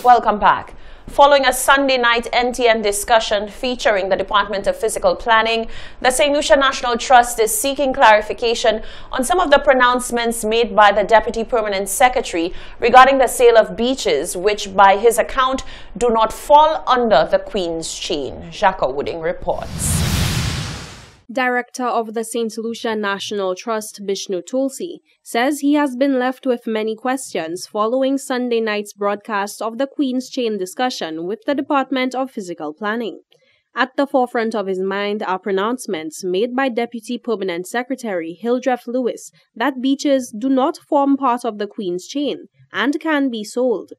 Welcome back. Following a Sunday night NTN discussion featuring the Department of Physical Planning, the St. Lucia National Trust is seeking clarification on some of the pronouncements made by the Deputy Permanent Secretary regarding the sale of beaches, which by his account do not fall under the Queen's Chain. Jacques Wooding reports. Director of the St. Lucia National Trust, Bishnu Tulsi, says he has been left with many questions following Sunday night's broadcast of the Queen's Chain discussion with the Department of Physical Planning. At the forefront of his mind are pronouncements made by Deputy Permanent Secretary Hildreth Lewis that beaches do not form part of the Queen's Chain and can be sold.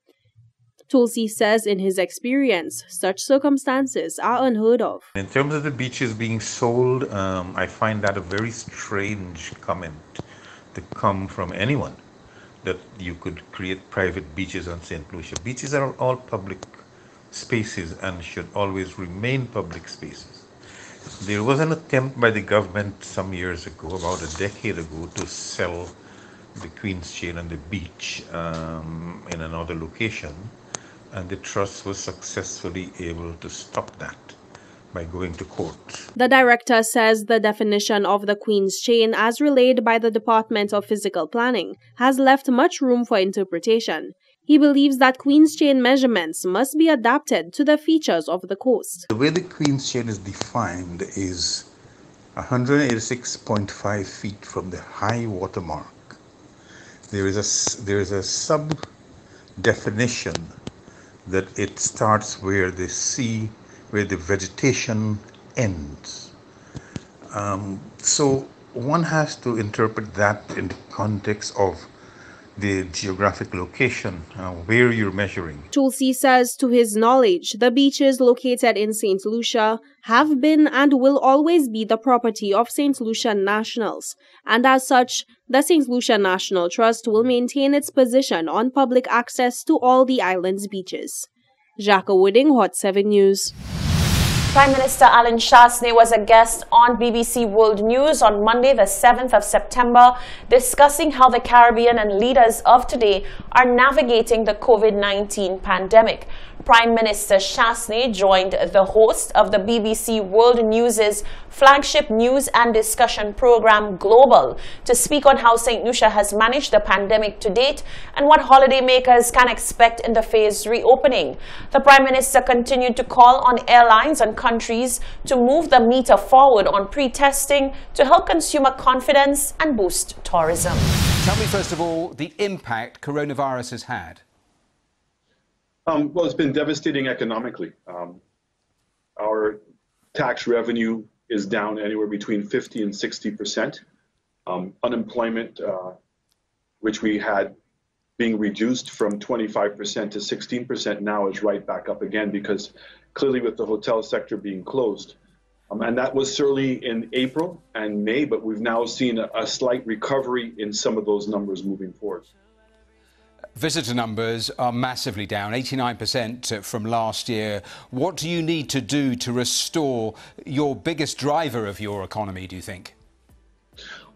Tulsi says in his experience, such circumstances are unheard of. In terms of the beaches being sold, I find that a very strange comment to come from anyone, that you could create private beaches on St. Lucia. Beaches are all public spaces and should always remain public spaces. There was an attempt by the government some years ago, about a decade ago, to sell the Queen's Chain and the beach in another location. And the trust was successfully able to stop that by going to court. The director says the definition of the Queen's Chain as relayed by the Department of Physical Planning has left much room for interpretation. He believes that Queen's Chain measurements must be adapted to the features of the coast. The way the Queen's Chain is defined is 186.5 feet from the high water mark. There is a sub-definition that it starts where the vegetation ends. So one has to interpret that in the context of the geographic location, where you're measuring. Tulsi says to his knowledge, the beaches located in St. Lucia have been and will always be the property of St. Lucia nationals, and as such, the St. Lucia National Trust will maintain its position on public access to all the island's beaches. Jacques Wooding, Hot 7 News. Prime Minister Alan Chastanet was a guest on BBC World News on Monday, the 7th of September, discussing how the Caribbean and leaders of today are navigating the COVID-19 pandemic. Prime Minister Chastanet joined the host of the BBC World News' flagship news and discussion program, Global, to speak on how St. Lucia has managed the pandemic to date and what holidaymakers can expect in the phased reopening. The Prime Minister continued to call on airlines and countries to move the meter forward on pre-testing to help consumer confidence and boost tourism. Tell me, first of all, the impact coronavirus has had. Well, it's been devastating economically. Our tax revenue is down anywhere between 50 and 60%. Unemployment, which we had being reduced from 25% to 16%, now is right back up again, because clearly with the hotel sector being closed. And that was certainly in April and May, but we've now seen a slight recovery in some of those numbers moving forward. Visitor numbers are massively down, 89% from last year. What do you need to do to restore your biggest driver of your economy, do you think?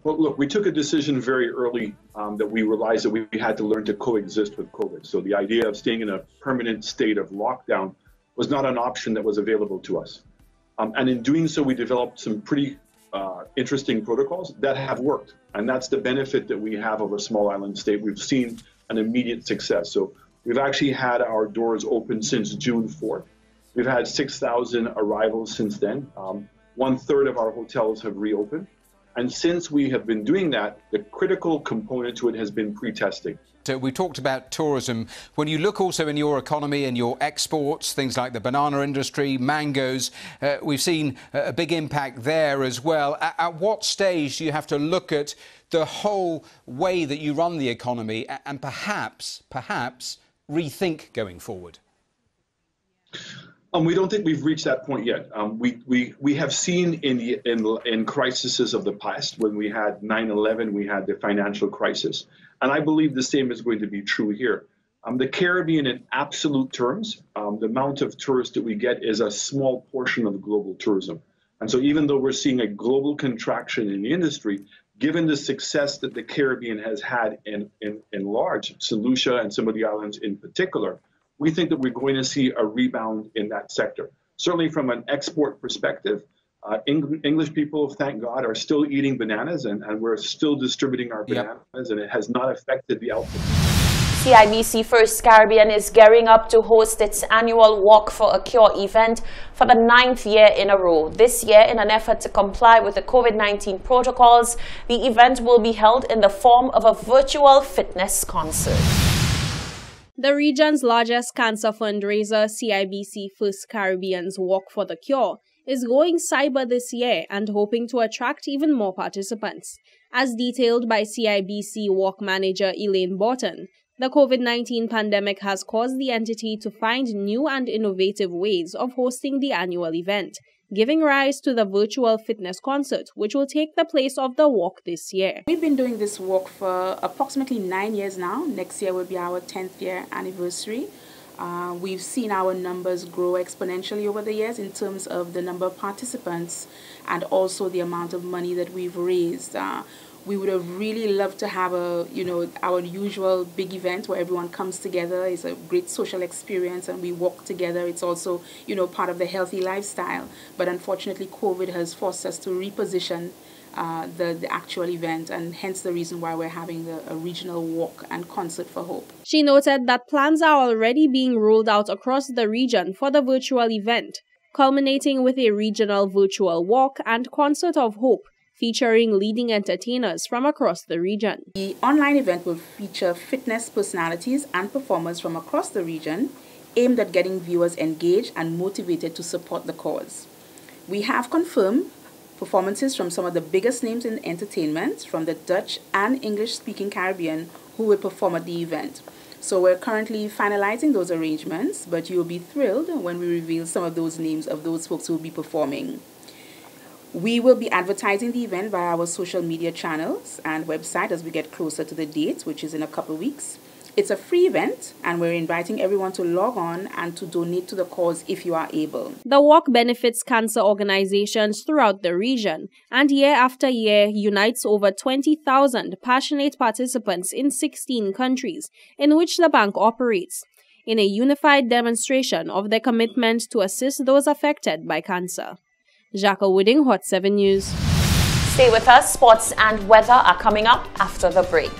Well, look, we took a decision very early that we realized that we had to learn to coexist with COVID. So the idea of staying in a permanent state of lockdown was not an option that was available to us. And in doing so, we developed some pretty interesting protocols that have worked. And that's the benefit that we have of a small island state. We've seen an immediate success. So we've actually had our doors open since June 4th. We've had 6,000 arrivals since then. 1/3 of our hotels have reopened. And since we have been doing that, the critical component to it has been pre-testing. So we talked about tourism. When you look also in your economy and your exports, things like the banana industry, mangoes, we've seen a big impact there as well. At what stage do you have to look at the whole way that you run the economy and perhaps rethink going forward? We don't think we've reached that point yet. We have seen in crises of the past, when we had 9/11, we had the financial crisis, and I believe the same is going to be true here. The Caribbean, in absolute terms, the amount of tourists that we get is a small portion of global tourism, and so even though we're seeing a global contraction in the industry, given the success that the Caribbean has had in large, St. Lucia and some of the islands in particular, we think that we're going to see a rebound in that sector. Certainly from an export perspective, English people, thank God, are still eating bananas, and we're still distributing our bananas, and it has not affected the output. CIBC First Caribbean is gearing up to host its annual Walk for a Cure event for the 9th year in a row. This year, in an effort to comply with the COVID-19 protocols, the event will be held in the form of a virtual fitness concert. The region's largest cancer fundraiser, CIBC First Caribbean's Walk for the Cure, is going cyber this year and hoping to attract even more participants. As detailed by CIBC Walk manager Elaine Borton, the COVID-19 pandemic has caused the entity to find new and innovative ways of hosting the annual event, giving rise to the virtual fitness concert, which will take the place of the walk this year. We've been doing this walk for approximately 9 years now. Next year will be our 10th year anniversary. We've seen our numbers grow exponentially over the years in terms of the number of participants and also the amount of money that we've raised. We would have really loved to have our usual big event where everyone comes together. It's a great social experience and we walk together. It's also, part of the healthy lifestyle. But unfortunately, COVID has forced us to reposition the actual event, and hence the reason why we're having a regional walk and concert for hope. She noted that plans are already being rolled out across the region for the virtual event, culminating with a regional virtual walk and concert of hope, featuring leading entertainers from across the region. The online event will feature fitness personalities and performers from across the region, aimed at getting viewers engaged and motivated to support the cause. We have confirmed performances from some of the biggest names in entertainment from the Dutch and English-speaking Caribbean who will perform at the event. So we're currently finalizing those arrangements, but you'll be thrilled when we reveal some of those names of those folks who will be performing. We will be advertising the event via our social media channels and website as we get closer to the date, which is in a couple of weeks. It's a free event, and we're inviting everyone to log on and to donate to the cause if you are able. The walk benefits cancer organizations throughout the region, and year after year unites over 20,000 passionate participants in 16 countries in which the bank operates, in a unified demonstration of their commitment to assist those affected by cancer. Jacques Wooding, Hot 7 News. Stay with us. Sports and weather are coming up after the break.